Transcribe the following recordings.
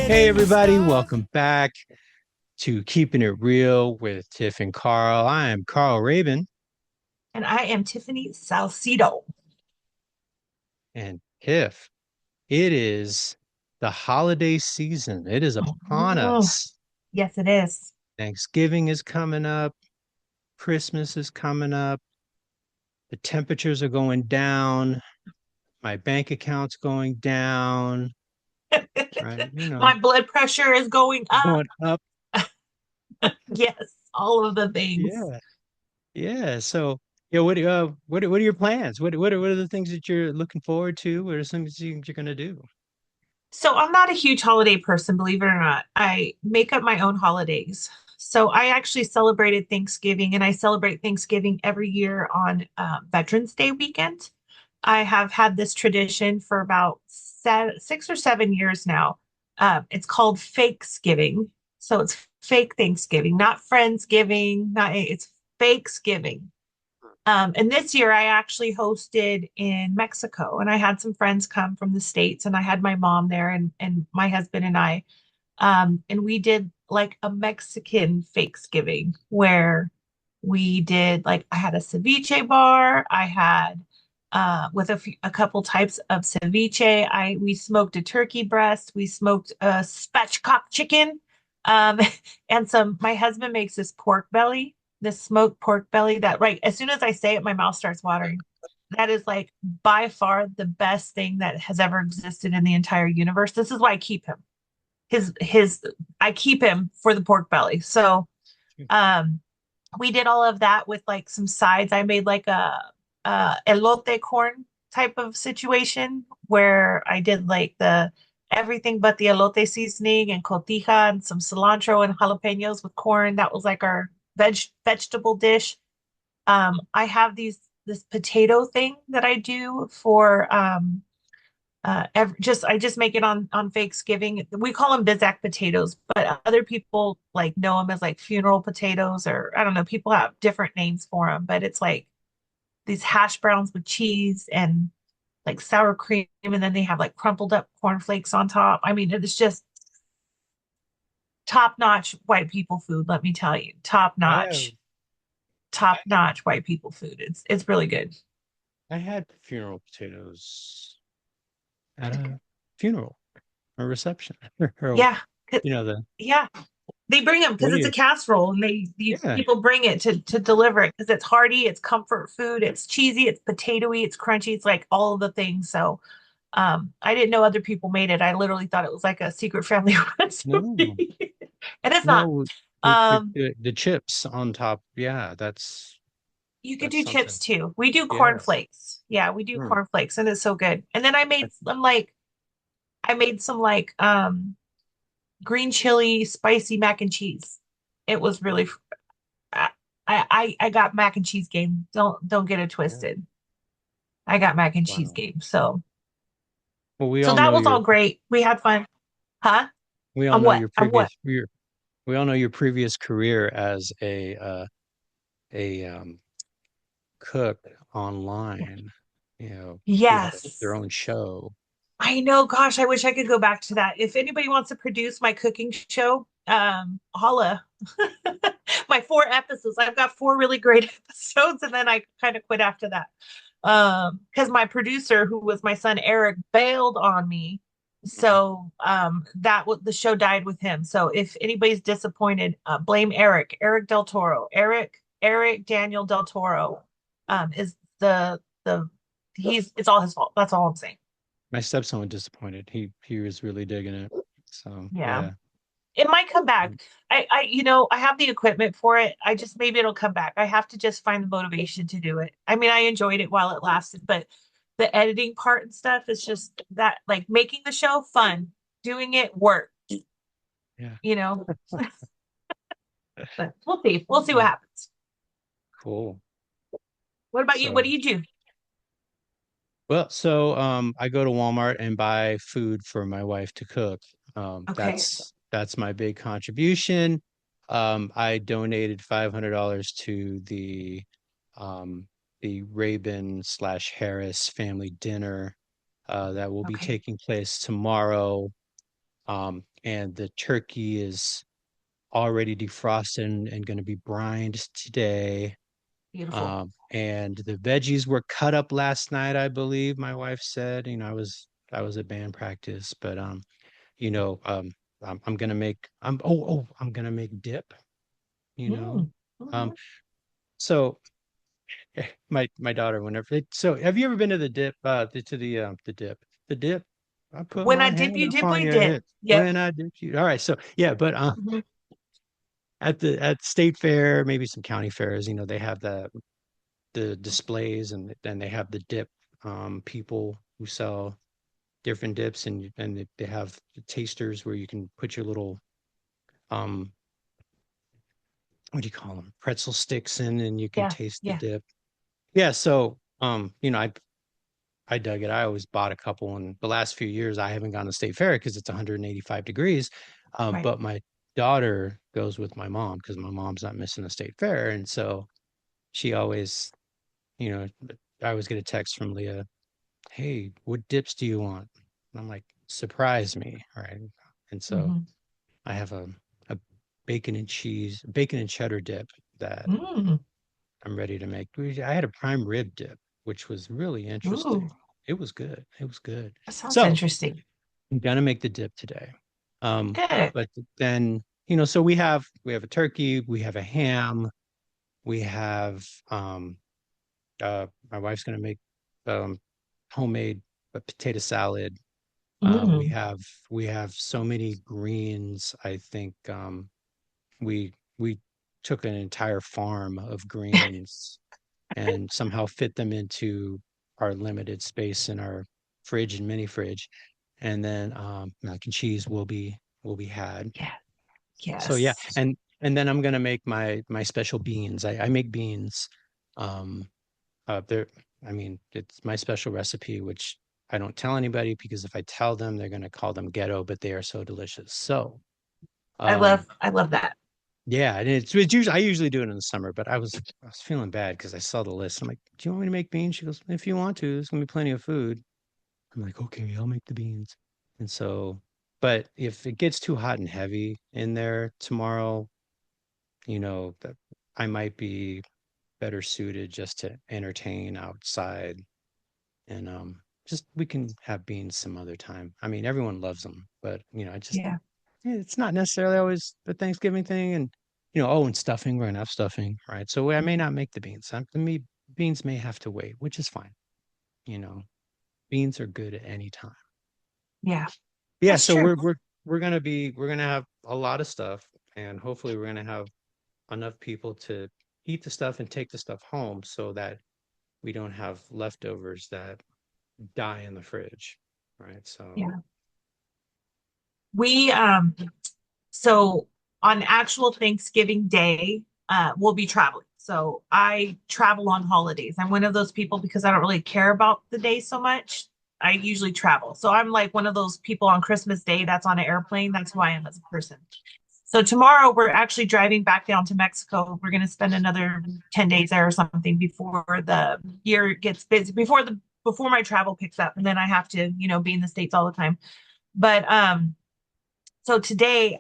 Hey, Letting everybody, stuff. welcome back to Keeping It Real with Tiff and Carl. I am Carl Rabun, And I am Tiffany Salcido. and Tiff, it is the holiday season. It is upon Oh, us. yes, it is. Thanksgiving is coming up, Christmas is coming up, the temperatures are going down, my bank account's going down, right? My blood pressure is going up. Going up. Yes, all of the things. Yeah. Yeah. So, yeah, what are your plans? What are the things that you're looking forward to? What are some things you're gonna do? So I'm not a huge holiday person, believe it or not. I make up my own holidays. So I actually celebrated Thanksgiving, and I celebrate Thanksgiving every year on Veterans Day weekend. I have had this tradition for about 6 or 7 years now. It's called Fakesgiving. So it's fake Thanksgiving, not Friendsgiving, not it's Fakesgiving. And this year I actually hosted in Mexico, and I had some friends come from the States, and I had my mom there and my husband and I. And we did like a Mexican Fakesgiving where we did like I had a ceviche bar. I had with a couple types of ceviche. We smoked a turkey breast. We smoked a spatchcock chicken. Um, and some my husband makes this pork belly, this smoked pork belly that right as soon as I say it, my mouth starts watering. That is like by far the best thing that has ever existed in the entire universe. This is why I keep him. His I keep him for the pork belly. So um we did all of that with like some sides. I made like a elote corn type of situation where I did like the everything but the elote seasoning and cotija and some cilantro and jalapenos with corn. That was like our vegetable dish. I have this potato thing that I do for just I just make it on Thanksgiving. We call them Bizak potatoes, but other people like know them as like funeral potatoes, or I don't know. People have different names for them, but it's like these hash browns with cheese and like sour cream, and then they have like crumpled up cornflakes on top. I mean, it's just top notch white people food. Let me tell you, I have top notch white people food. It's really good. I had funeral potatoes at a funeral or reception. Or, Yeah, the yeah. They bring them what because do it's a you? casserole, and these Yeah. people bring it to deliver it because it's hearty, it's comfort food, it's cheesy, it's potatoy, it's crunchy, it's like all of the things. So, I didn't know other people made it. I literally thought it was like a secret family No. recipe, and it's not. No, Um, the chips on top. Yeah, you could that's do chips something. too. We do Yeah. cornflakes. Yeah, we do Hmm. cornflakes, and it's so good. And then I made some like green chili spicy mac and cheese. It was really I, I got mac and cheese game. Don't get it Yeah. twisted. I got mac and cheese Wow. game. So Well, so that was all great. We had fun. Huh? we all On know what? your On what? previous your we all know your previous career as a cook online. Who had their Yes. own show. I know. Gosh, I wish I could go back to that. If anybody wants to produce my cooking show, holla. My 4 episodes. I've got 4 really great episodes, and then I kind of quit after that. Because my producer, who was my son Eric, bailed on me. So the show died with him. So if anybody's disappointed, blame Eric. Eric Del Toro. Eric Daniel Del Toro is the he's it's all his fault. That's all I'm saying. My stepson was disappointed. He was really digging it. So Yeah. yeah. It might come back. I have the equipment for it. I just maybe it'll come back. I have to just find the motivation to do it. I mean, I enjoyed it while it lasted, but the editing part and stuff is just that like making the show fun, doing it work, Yeah. you know. But we'll see. We'll see what Yeah. happens. Cool. What about you? What So do you do? I go to Walmart and buy food for my wife to cook. Okay. That's my big contribution. I donated $500 to um the Rabin/Harris family dinner that will be Okay. taking place tomorrow. And the turkey is already defrosted and going to be brined today. Beautiful. And the veggies were cut up last night, I believe my wife said. I was at band practice, but you know, I'm gonna make I'm gonna make dip, you know. Mm. Um, Mhm. so my daughter, so have you ever been to the dip, the dip, the dip? I put When I my dip hand you, up dip on we your dip. hip Yep. when I dip you. All right, so yeah, but Mhm. at state fair, maybe some county fairs, they have the displays, and then they have the dip people who sell different dips, and they have tasters where you can put your little um what do you call them, pretzel sticks in, and you can Yeah. taste the Yeah. dip. Yeah, so I dug it. I always bought a couple, and the last few years I haven't gone to state fair because it's 185 degrees. Right. But my daughter goes with my mom because my mom's not missing a state fair, and so she always, you know, I always get a text from Leah, "Hey, what dips do you want?" And I'm like, "Surprise me," right? And so Hmm. I have a bacon and cheddar dip that Mm. I'm ready to make. I had a prime rib dip, which was really Ooh, interesting. It was good. It was good. that sounds So interesting. I'm gonna make the dip today. Good. But then, so we have a turkey, we have a ham, we have my wife's gonna make um homemade potato salad. We Mm. have so many greens. I think we took an entire farm of greens and somehow fit them into our limited space in our fridge and mini fridge. And then mac and cheese will be had. Yeah. So yeah, Yes. and then I'm gonna make my special beans. I make beans. Um, they're I mean, it's my special recipe, which I don't tell anybody because if I tell them, they're gonna call them ghetto, but they are so delicious. So I love that. yeah, and it's usually I usually do it in the summer, but I was feeling bad because I saw the list. I'm like, "Do you want me to make beans?" She goes, "If you want to, there's gonna be plenty of food." I'm like, "Okay, I'll make the beans." And so, but if it gets too hot and heavy in there tomorrow, that I might be better suited just to entertain outside, and just we can have beans some other time. I mean, everyone loves them, but Yeah. it's not necessarily always the Thanksgiving thing. And and stuffing, we're gonna have stuffing, right? So I may not make the beans. Beans may have to wait, which is fine. You know, beans are good at any time. Yeah. Yeah, That's so true. we're gonna have a lot of stuff, and hopefully we're gonna have enough people to eat the stuff and take the stuff home so that we don't have leftovers that die in the fridge, right? So Yeah. We so on actual Thanksgiving Day, we'll be traveling. So I travel on holidays. I'm one of those people because I don't really care about the day so much. I usually travel. So I'm like one of those people on Christmas Day that's on an airplane. That's who I am as a person. So tomorrow we're actually driving back down to Mexico. We're going to spend another 10 days there or something before the year gets busy, before my travel picks up and then I have to, be in the States all the time. But so today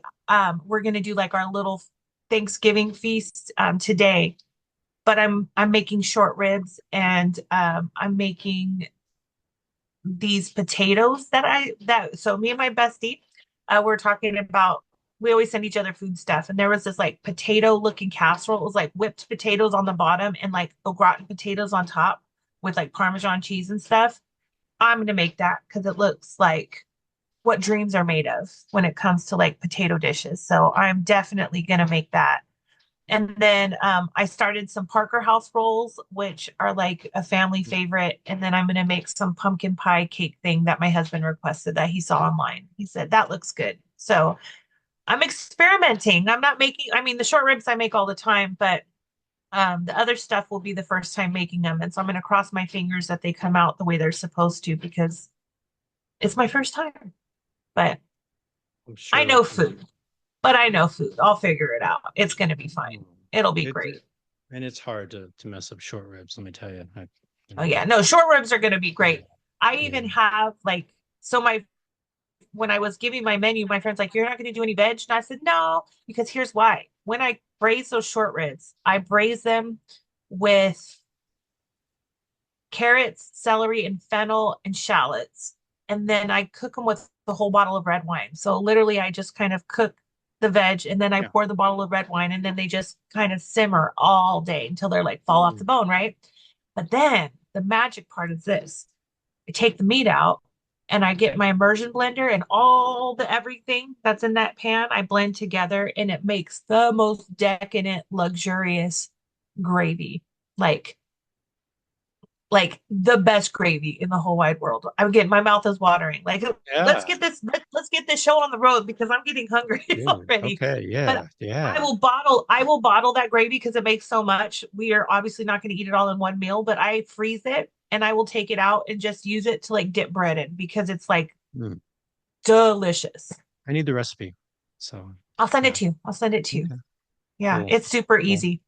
we're going to do like our little Thanksgiving feast today, but I'm making short ribs and I'm making these potatoes so me and my bestie we're talking about, we always send each other food stuff, and there was this like potato looking casserole. It was like whipped potatoes on the bottom and like au gratin potatoes on top with like Parmesan cheese and stuff. I'm gonna make that because it looks like what dreams are made of when it comes to like potato dishes. So I'm definitely gonna make that. And then I started some Parker House rolls, which are like a family favorite. And then I'm going to make some pumpkin pie cake thing that my husband requested that he saw online. He said, that looks good. So I'm experimenting. I'm not making, I mean, the short ribs I make all the time, but the other stuff will be the first time making them. And so I'm going to cross my fingers that they come out the way they're supposed to because it's my first time. But I'm I sure know they'll come out. food, but I know food. I'll figure it out. It's going to be fine. Mm. It'll be It, great. it and it's hard to mess up short ribs, let me tell you. Oh yeah, no, short ribs are going to be Yeah, great. I yeah. even have like, so my when I was giving my menu, my friend's like, "You're not going to do any veg?" And I said, "No," because here's why. When I braise those short ribs, I braise them with carrots, celery, and fennel and shallots. And then I cook them with the whole bottle of red wine. So literally, I just kind of cook the veg and then I Yeah. pour the bottle of red wine and then they just kind of simmer all day until they're like fall off the Mm. bone, right? But then the magic part is this. I take the meat out and I get my immersion blender and all the everything that's in that pan, I blend together and it makes the most decadent, luxurious gravy. Like like the best gravy in the whole wide world. I'm getting my mouth is watering. Like Yeah. let's get this show on the road because I'm getting hungry Dude. already. Okay. But Yeah. Yeah. I will bottle that gravy because it makes so much. We are obviously not going to eat it all in one meal, but I freeze it and I will take it out and just use it to like dip bread in because it's like Mm. delicious. I need the recipe. So I'll send it yeah. to you. I'll send it to you. Okay. Yeah, Cool. it's super Cool. easy.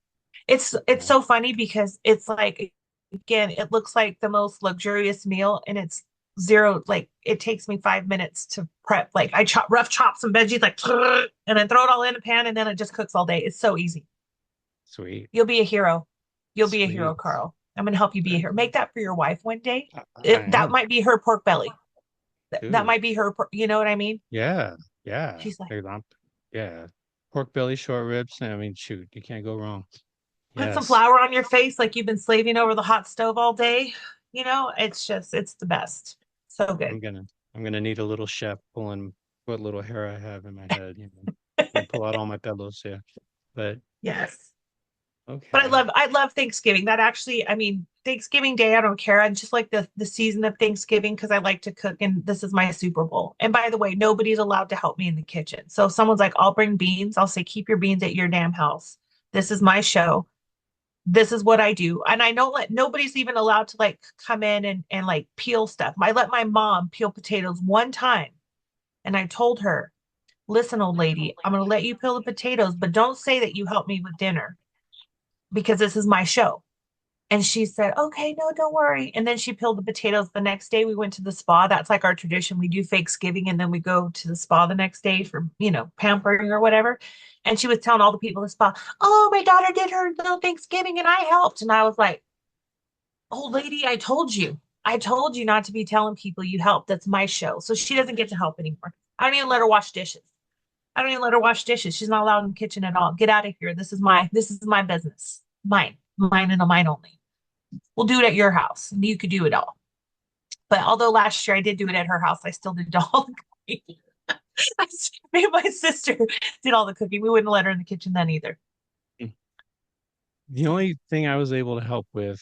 It's Yeah. so funny because it's like again, it looks like the most luxurious meal and it's zero like it takes me 5 minutes to prep. Like I chop some veggies like and then throw it all in a pan and then it just cooks all day. It's so easy. Sweet. You'll be a hero. You'll be a hero, Sweet. Carl. I'm gonna help you be a hero. Make that for your wife one day. I That am. might be her pork belly. That Dude. might be her, you know what I mean? Yeah. Yeah. She's like, Yeah. Pork belly, short ribs. I mean, shoot, you can't go wrong. put some Yes. flour on your face like you've been slaving over the hot stove all day. It's just, it's the best. So good. I'm gonna I'm gonna need a little chef pulling what little hair I have in my head, and pull out all my pillows, yeah. But Yes. But okay. I love Thanksgiving. That actually, I mean, Thanksgiving Day, I don't care. I just like the season of Thanksgiving because I like to cook and this is my Super Bowl. And by the way, nobody's allowed to help me in the kitchen. So if someone's like, I'll bring beans, I'll say, keep your beans at your damn house. This is my show. This is what I do. And I don't let nobody's even allowed to like come in and like peel stuff. I let my mom peel potatoes one time and I told her, listen, old lady, I'm going to let you peel the potatoes, but don't say that you helped me with dinner because this is my show. And she said, okay, no, don't worry. And then she peeled the potatoes. The next day we went to the spa. That's like our tradition. We do Thanksgiving and then we go to the spa the next day for, pampering or whatever. And she was telling all the people at the spa, oh, my daughter did her little Thanksgiving and I helped. And I was like, old lady, I told you. I told you not to be telling people you helped. That's my show. So she doesn't get to help anymore. I don't even let her wash dishes. I don't even let her wash dishes. She's not allowed in the kitchen at all. Get out of here. This is my business. Mine and mine only. We'll do it at your house. You could do it all. But although last year I did do it at her house, I still did all the cooking. Me and my sister did all the cooking. We wouldn't let her in the kitchen then either. The only thing I was able to help with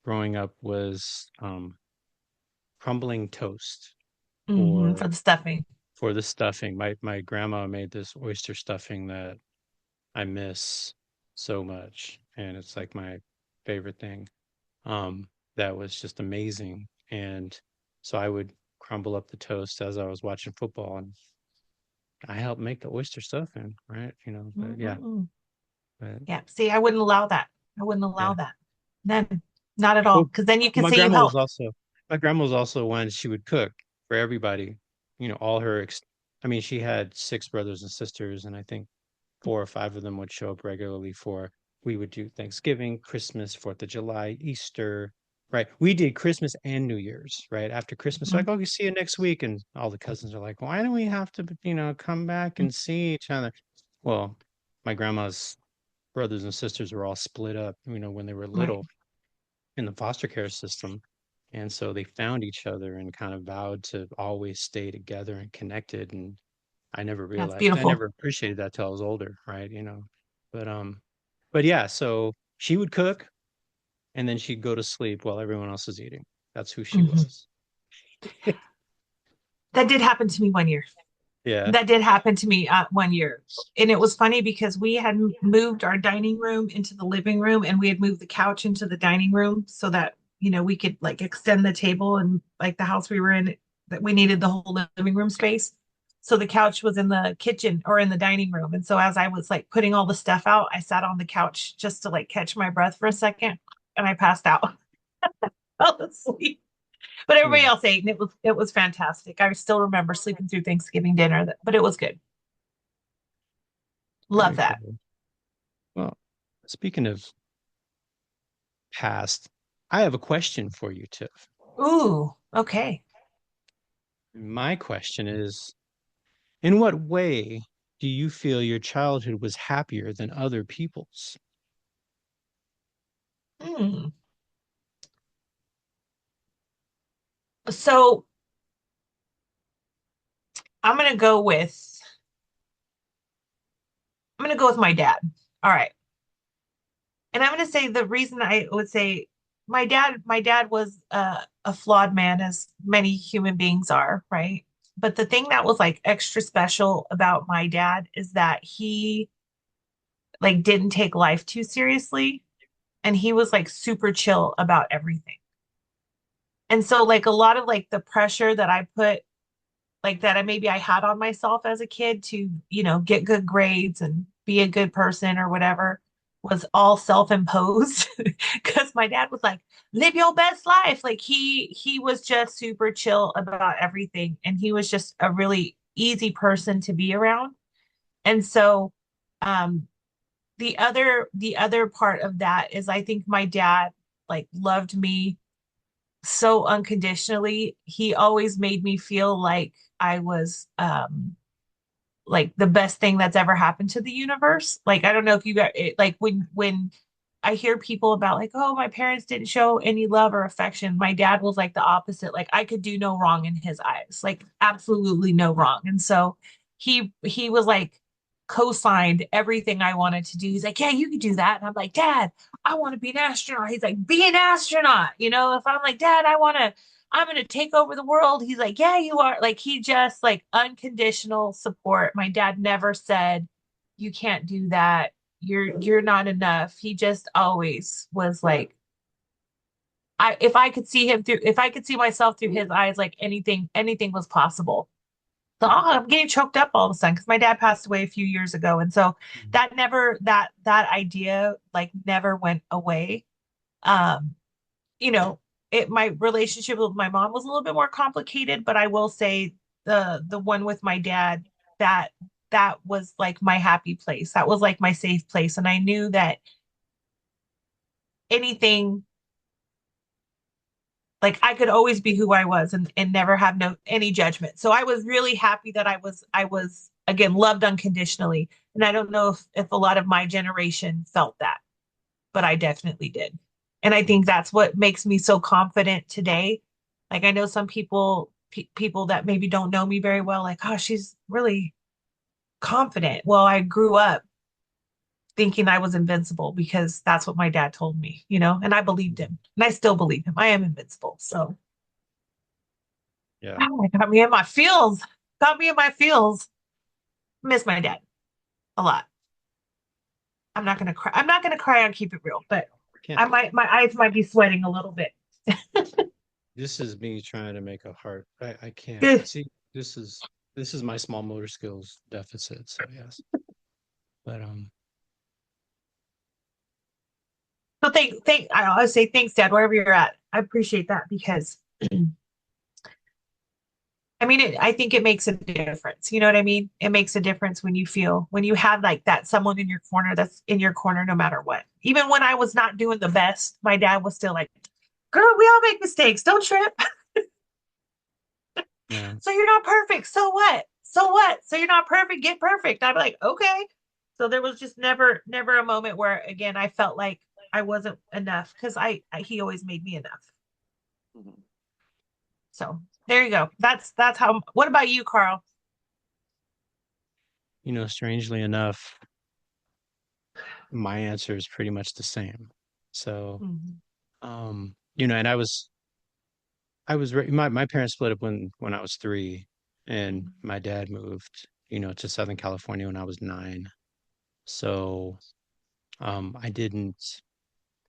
growing up was crumbling toast For for the stuffing. the stuffing. My grandma made this oyster stuffing that I miss so much, and it's like my favorite thing. That was just amazing. And so I would crumble up the toast as I was watching football, and I helped make the oyster stuffing, right? But yeah, Mm-mm-mm. but Yeah. See, I wouldn't allow that. I wouldn't yeah. allow that. Then, not at all. Well, Because then you can my say you grandma was helped. also my grandma was also one she would cook for everybody. All I mean, she had six brothers and sisters, and I think four or five of them would show up regularly for we would do Thanksgiving, Christmas, Fourth of July, Easter, right? We did Christmas and New Year's, right? After Christmas, Mhm. like, oh, we see you next week. And all the cousins are like, why do we have to, come back and see each other? Well, my grandma's brothers and sisters were all split up, when they were Right. little in the foster care system. And so they found each other and kind of vowed to always stay together and connected. And That's I beautiful. never appreciated that till I was older, right? But but yeah, so she would cook and then she'd go to sleep while everyone else is eating. That's who she Mhm. was. That did happen to me one year. Yeah. That did happen to me one year. And it was funny because we had moved our dining room into the living room and we had moved the couch into the dining room so that, we could like extend the table and like the house we were in, that we needed the whole living room space. So the couch was in the kitchen or in the dining room. And so as I was like putting all the stuff out, I sat on the couch just to like catch my breath for a second and I passed out. Fell asleep. But everybody Yeah, else ate, and it was fantastic. I still remember sleeping through Thanksgiving dinner, but it was good. Love very that. cool. Well, speaking of past, I have a question for you, Tiff. Ooh, okay. My question is, in what way do you feel your childhood was happier than other people's? Hmm. So I'm gonna go with I'm gonna go with my dad. All right. And I'm gonna say the reason I would say my dad was a flawed man, as many human beings are, right? But the thing that was like extra special about my dad is that he like didn't take life too seriously, and he was like super chill about everything. And so like a lot of like the pressure that I put like that I maybe I had on myself as a kid to, get good grades and be a good person or whatever was all self-imposed because my dad was like, live your best life. Like he was just super chill about everything, and he was just a really easy person to be around. And so um the other part of that is I think my dad like loved me so unconditionally. He always made me feel like I was like the best thing that's ever happened to the universe. Like I don't know if you got it, like when I hear people about like, oh, my parents didn't show any love or affection. My dad was like the opposite. Like I could do no wrong in his eyes, like absolutely no wrong. And so he was like co-signed everything I wanted to do. He's like, yeah, you can do that. And I'm like, Dad, I want to be an astronaut. He's like, be an astronaut. If I'm like, Dad, I'm going to take over the world. He's like, yeah, you are. Like, he just like unconditional support. My dad never said, you can't do that. You're not enough. He just always was like, if I could see him through, if I could see myself through his eyes, like anything was possible. So I'm getting choked up all of a sudden because my dad passed away a few years ago. And so that idea like never went away. Um, you know, my relationship with my mom was a little bit more complicated, but I will say the one with my dad, that that was like my happy place. That was like my safe place. And I knew that anything like I could always be who I was and never have no any judgment. So I was really happy that I was again loved unconditionally. And I don't know if a lot of my generation felt that, but I definitely did. And I think that's what makes me so confident today. Like I know some people that maybe don't know me very well, like, oh, she's really confident. Well, I grew up thinking I was invincible because that's what my dad told me, and I believed him. And I still believe him. I am invincible. So Yeah. oh, it got me in my feels. Got me in my feels. Miss my dad a lot. I'm not gonna cry. I'm not gonna cry on Keep It Real, but Can't, my eyes might be sweating a little bit. this is me trying to make a heart. I can't. Good. See, this is my small motor skills deficit, so yes. But So I always say thanks, Dad, wherever you're at. I appreciate that because I mean I think it makes a difference. You know what I mean? It makes a difference when you have like that someone in your corner that's in your corner no matter what. Even when I was not doing the best, my dad was still like, girl, we all make mistakes. Don't trip. yeah. So you're not perfect. So what? So what? So you're not perfect. Get perfect. I'm like, okay. So there was just never a moment where again I felt like I wasn't enough because he always made me enough. Mhm. So there you go. That's how. What about you, Carl? Strangely enough, my answer is pretty much the same. So, Mhm. and my parents split up when I was 3, and Mhm. my dad moved, to Southern California when I was 9. So, I didn't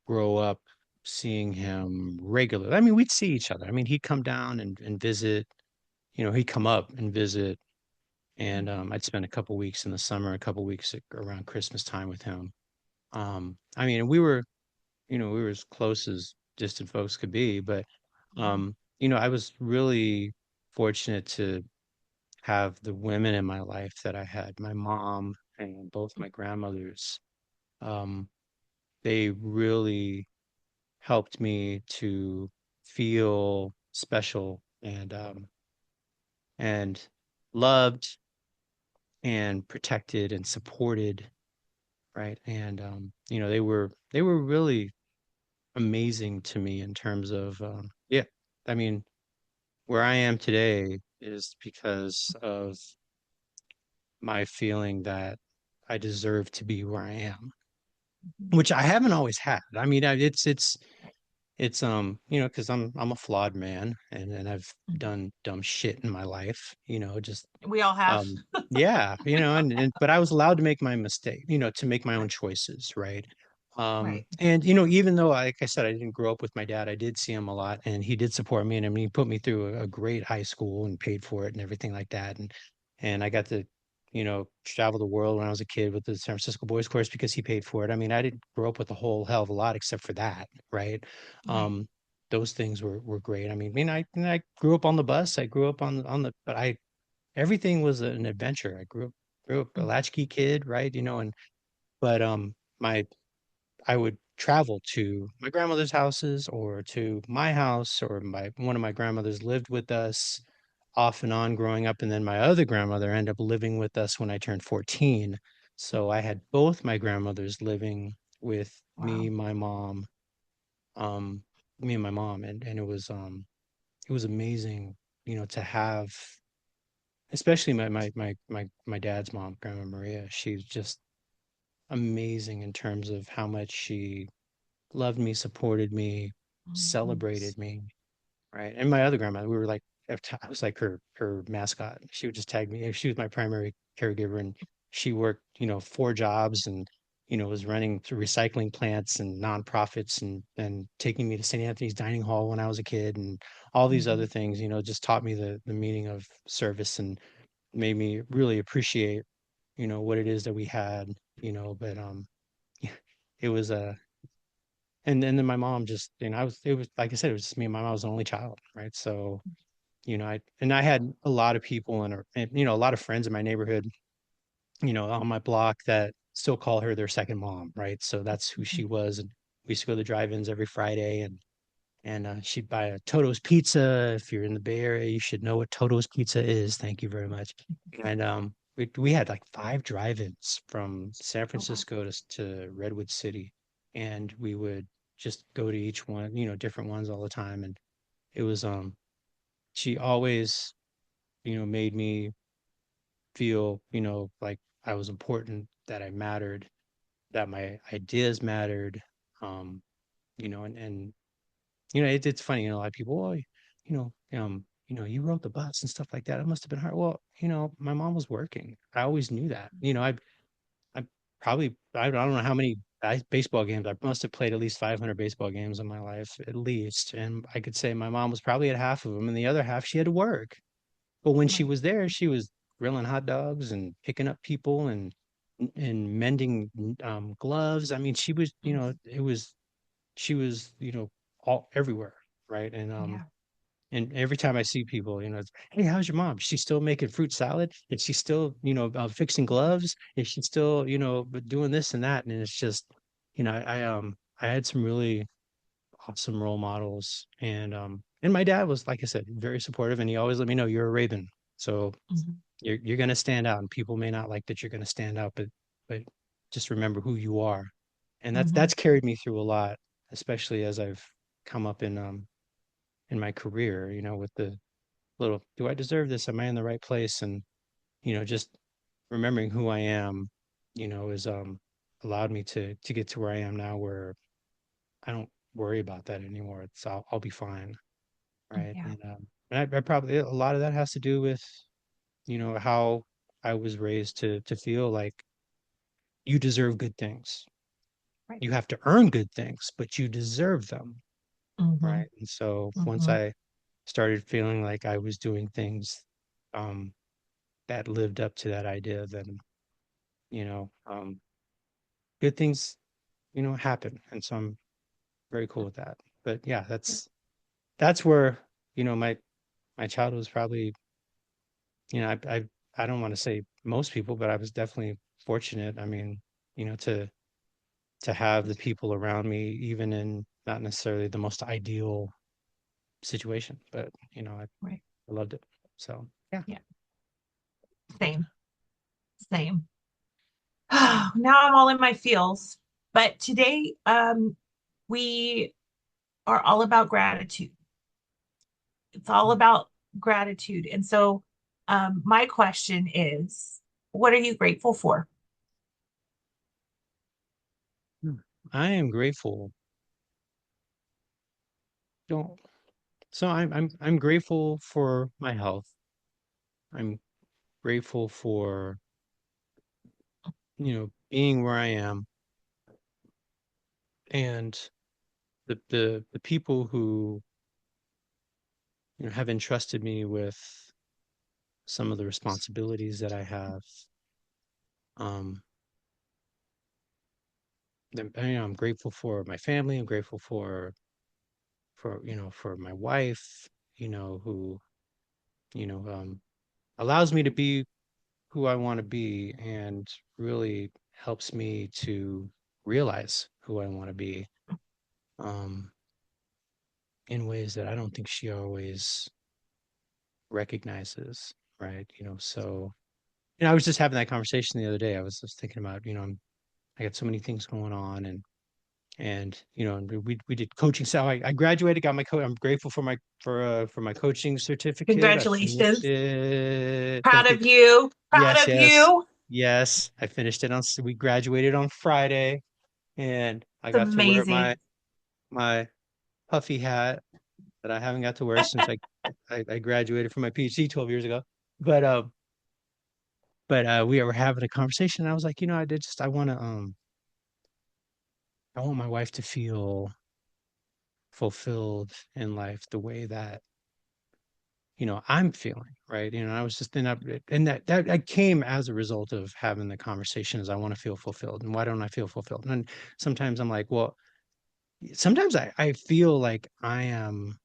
grow up seeing him regularly. I mean, we'd see each other. I mean, he'd come down and visit, he'd come up and visit, and I'd spend a couple weeks in the summer, a couple weeks around Christmas time with him. I mean, we were as close as distant folks could be, but Yeah. I was really fortunate to have the women in my life that I had, my mom and both my grandmothers. Um, they really helped me to feel special and loved and protected and supported, right? And they were really amazing to me in terms of yeah, I mean, where I am today is because of my feeling that I deserve to be where I am, Mhm. which I haven't always had. I mean, it's because I'm a flawed man and I've Mhm. done dumb shit in my life, just We all have. um yeah, and but I was allowed to make my mistake, to make my own choices, right? Right. And even though like I said, I didn't grow up with my dad, I did see him a lot and he did support me and I mean he put me through a great high school and paid for it and everything like that. And I got to travel the world when I was a kid with the San Francisco Boys Course because he paid for it. I mean, I didn't grow up with a whole hell of a lot except for that, right? Right. Um, those things were great. I grew up on the bus. I grew up but I everything was an adventure. I grew up a Mhm. latchkey kid, right? And but my I would travel to my grandmother's houses or to my house or my one of my grandmothers lived with us off and on growing up, and then my other grandmother ended up living with us when I turned 14. So I had both my grandmothers living with Wow. um, me and my mom, and it was amazing, to have, especially my dad's mom, Grandma Maria. She's just amazing in terms of how much she loved me, supported me, Mhm. celebrated me, right? And my other grandma, we were like, I was like her mascot. She would just tag me. She was my primary caregiver, and she worked, 4 jobs, and was running recycling plants and nonprofits, and taking me to St. Anthony's Dining Hall when I was a kid, and all these other Mhm. things. Just taught me the meaning of service and made me really appreciate, what it is that we had. But it was a and then my mom just, I was it was like I said, it was just me and my mom. I was the only child, right? So I had a lot of people and a lot of friends in my neighborhood, on my block that still call her their second mom, right? So that's who Mhm. she was. And we used to go to the drive-ins every Friday and she'd buy a Toto's pizza. If you're in the Bay Area, you should know what Toto's pizza is. Thank you very much. And we had like 5 drive-ins from San Oh, wow. Francisco to Redwood City, and we would just go to each one, different ones all the time. And it was she always, made me feel, like I was important, that I mattered, that my ideas mattered. Um, and it's funny, a lot of people, oh, you rode the bus and stuff like that. It must have been hard. Well, my mom was working. I always knew that. I probably, I don't know how many baseball games. I must have played at least 500 baseball games in my life, at least. And I could say my mom was probably at half of them, and the other half she had to work. But when she Right. was there, she was grilling hot dogs and picking up people and mending gloves. I mean, she was, Mhm. she was, all everywhere, right? Yeah. And every time I see people, it's, hey, how's your mom? Is she still making fruit salad? Is she still, fixing gloves? Is she still, doing this and that? And it's just, I had some really awesome role models, and my dad was, like I said, very supportive, and he always let me know you're a Raven, so Mhm. you're gonna stand out, and people may not like that you're gonna stand out, but just remember who you are, and that's Mhm. carried me through a lot, especially as I've come up in my career, with the little, do I deserve this? Am I in the right place? And just remembering who I am, is allowed me to get to where I am now, where I don't worry about that anymore. I'll be fine, right? Yeah. And I probably, a lot of that has to do with how I was raised to feel like you deserve good things. Right. You have to earn good things, but you deserve them, Mhm. right? And so once Mhm. I started feeling like I was doing things um, that lived up to that idea, then good things happen, and so I'm very cool with that. But yeah, that's where my childhood was probably, you know, I don't want to say most people, but I was definitely fortunate. I mean, to have the people around me, even in not necessarily the most ideal situation, but Right. I loved it. So yeah. Yeah. Same. Same. Now I'm all in my feels. But today, we are all about gratitude. It's all about gratitude. And so, my question is, what are you grateful for? Hmm. I am grateful. Don't so I'm grateful for my health. I'm grateful for, being where I am, and the people who, have entrusted me with some of the responsibilities that I have. Um, I'm grateful for my family. I'm grateful for my wife, who, you know, um, allows me to be who I want to be and really helps me to realize who I want to be, um, in ways that I don't think she always recognizes, right? So, I was just having that conversation the other day. I was just thinking about, I got so many things going on, and we did coaching. So I graduated, got my I'm grateful for my coaching certificate. I finished Congratulations. it. Proud Thank you. of you. Proud Yes, of yes, you. yes. I finished it we graduated on Friday, and I It's got to wear amazing. my puffy hat that I haven't got to wear since I graduated from my PhD 12 years ago. But we were having a conversation, and I was like, I want my wife to feel fulfilled in life the way that I'm feeling, right? I was just in that, and that came as a result of having the conversations. I want to feel fulfilled, and why don't I feel fulfilled? And sometimes I'm like, well, sometimes I feel like I am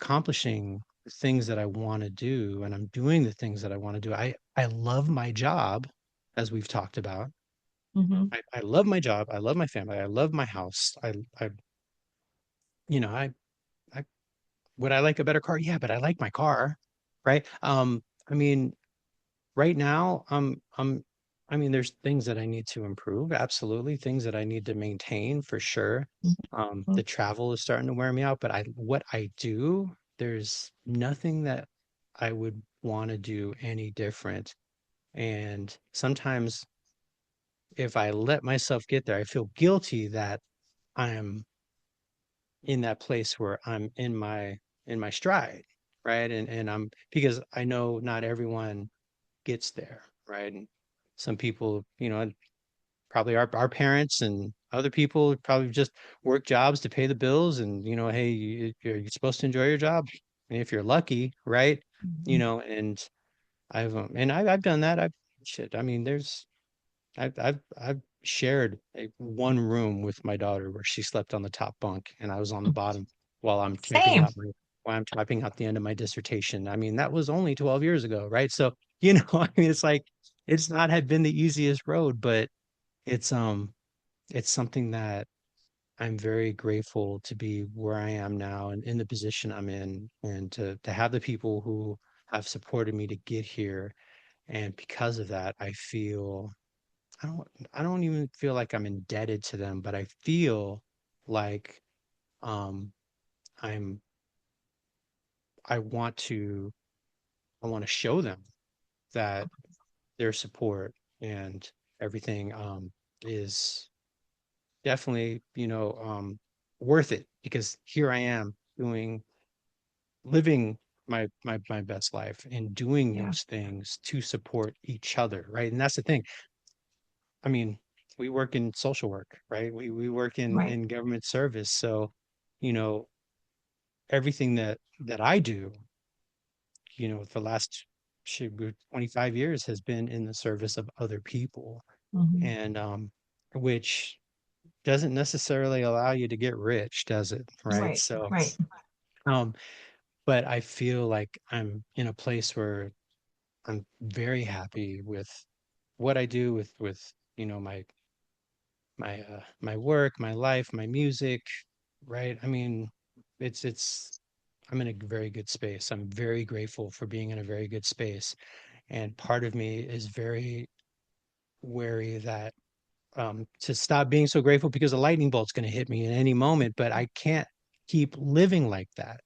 accomplishing the things that I want to do, and I'm doing the things that I want to do. I love my job, as we've talked about. Hmm. I love my job. I love my family. I love my house. I you know I would I like a better car? Yeah, but I like my car, right? I mean, right now, I mean, there's things that I need to improve, absolutely, things that I need to maintain for sure. The travel is starting to wear me out, but what I do, there's nothing that I would want to do any different. And sometimes if I let myself get there, I feel guilty that I'm in that place where I'm in my stride, right? And I'm because I know not everyone gets there, right? And some people, probably our parents and other people probably just work jobs to pay the bills, and hey, you're supposed to enjoy your job, and if you're lucky, right? And I've done that. I mean, I've shared one room with my daughter where she slept on the top bunk and I was on the bottom while I'm typing Same. out the end of my dissertation. I mean, that was only 12 years ago, right? So, I mean, it's like it's not had been the easiest road, but it's it's something that I'm very grateful to be where I am now and in the position I'm in, and to have the people who have supported me to get here. And because of that, I don't I don't even feel like I'm indebted to them, but I feel like um I'm I want to I want to show them that their support and everything is definitely, worth it, because here I am living my best life and doing Yeah. those things to support each other, right? And that's the thing. I mean, we work in social work, right? We work Right. in government service. So, you know, everything that I do, the last 25 years has been in the service of other people. Hmm. And which doesn't necessarily allow you to get rich, does it? Right. Right. So, Right. Um, but I feel like I'm in a place where I'm very happy with what I do with my work, my life, my music, right? I mean, it's I'm in a very good space. I'm very grateful for being in a very good space. And part of me is very wary that to stop being so grateful because a lightning bolt's going to hit me in any moment, but I can't keep living like that.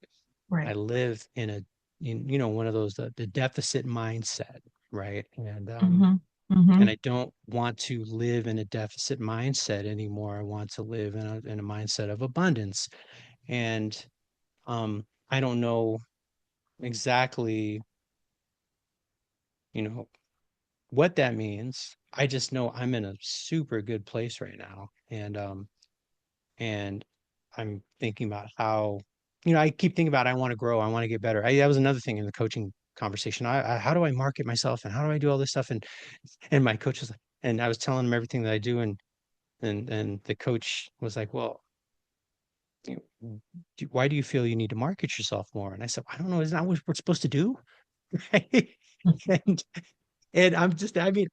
I Right. live in one of those the deficit mindset, right? Mm-hmm. Mm-hmm. And I don't want to live in a deficit mindset anymore. I want to live in a mindset of abundance. And I don't know exactly, you know, what that means. I just know I'm in a super good place right now. And I'm thinking about how, I keep thinking about I want to grow, I want to get better. That was another thing in the coaching conversation. How do I market myself and how do I do all this stuff? And my coach was like, and I was telling him everything that I do, and the coach was like, well, why do you feel you need to market yourself more? And I said, I don't know, isn't that what we're supposed to do? Right? And I mean,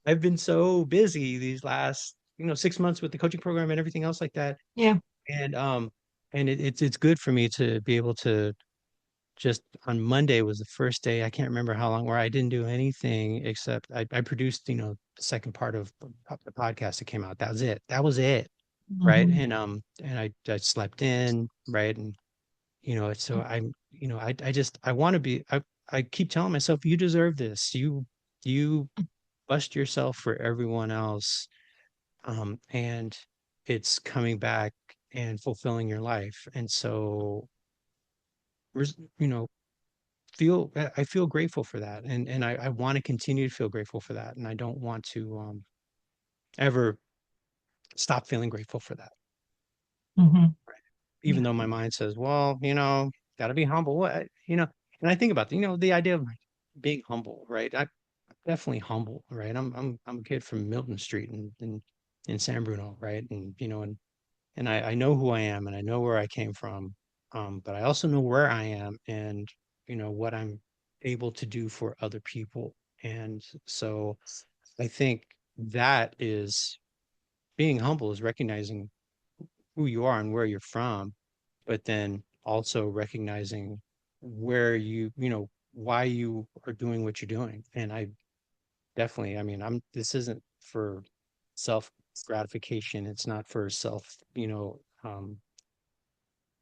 I've been so busy these last, 6 months with the coaching program and everything else like that. Yeah. And it's good for me to be able to just on Monday was the first day, I can't remember how long, where I didn't do anything except I produced, the second part of the podcast that came out. That was it. That was it. Right. Mm-hmm. And I slept in, right. And so I want to be, I keep telling myself, you deserve this. You bust yourself for everyone else. And it's coming back and fulfilling your life. And so, you know, I feel grateful for that. And I want to continue to feel grateful for that. And I don't want to, ever stop feeling grateful for that. Mm-hmm. Even Yeah. though my mind says, well, gotta be humble. And I think about, the idea of like being humble, right? I'm definitely humble, right? I'm a kid from Milton Street in San Bruno, right? And I know who I am and I know where I came from. But I also know where I am and what I'm able to do for other people. And so I think that is being humble is recognizing who you are and where you're from, but then also recognizing where why you are doing what you're doing. And I definitely, I mean, this isn't for self gratification. It's not for self,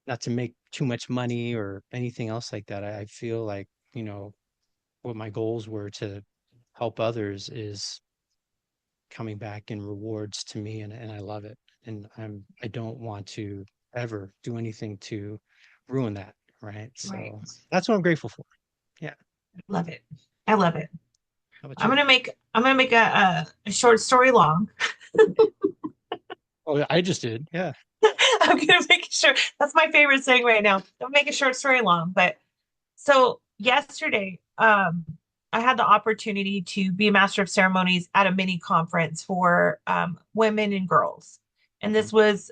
not to make too much money or anything else like that. I feel like, what my goals were to help others is coming back in rewards to me and I love it. And I don't want to ever do anything to ruin that. Right. Right. So that's what I'm grateful for. Yeah. Love it. I love it. How about I'm you? gonna make I'm gonna make a short story long. Oh, I just did. Yeah. I'm gonna make sure that's my favorite thing right now. Don't make a short story long, but so yesterday, I had the opportunity to be a master of ceremonies at a mini conference for women and girls, and Mhm. this was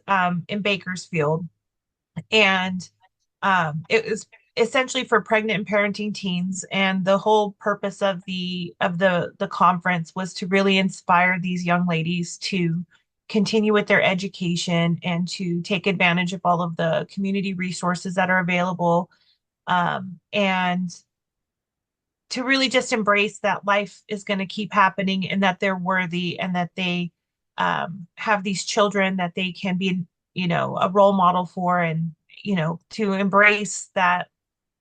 in Bakersfield, and it was essentially for pregnant and parenting teens. And the whole purpose of the conference was to really inspire these young ladies to continue with their education and to take advantage of all of the community resources that are available, and to really just embrace that life is going to keep happening and that they're worthy and that they have these children that they can be, a role model for, and to embrace that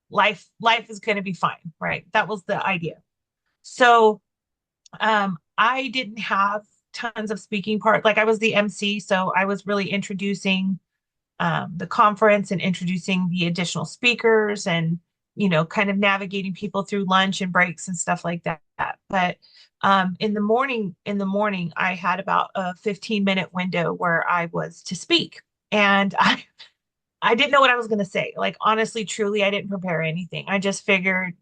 life is going to be fine, right? That was the idea. So I didn't have tons of speaking part, like I was the MC, so I was really introducing the conference and introducing the additional speakers, and kind of navigating people through lunch and breaks and stuff like that. But in the morning I had about a 15-minute window where I was to speak, and I didn't know what I was going to say. Like, honestly, truly, I didn't prepare anything. I just figured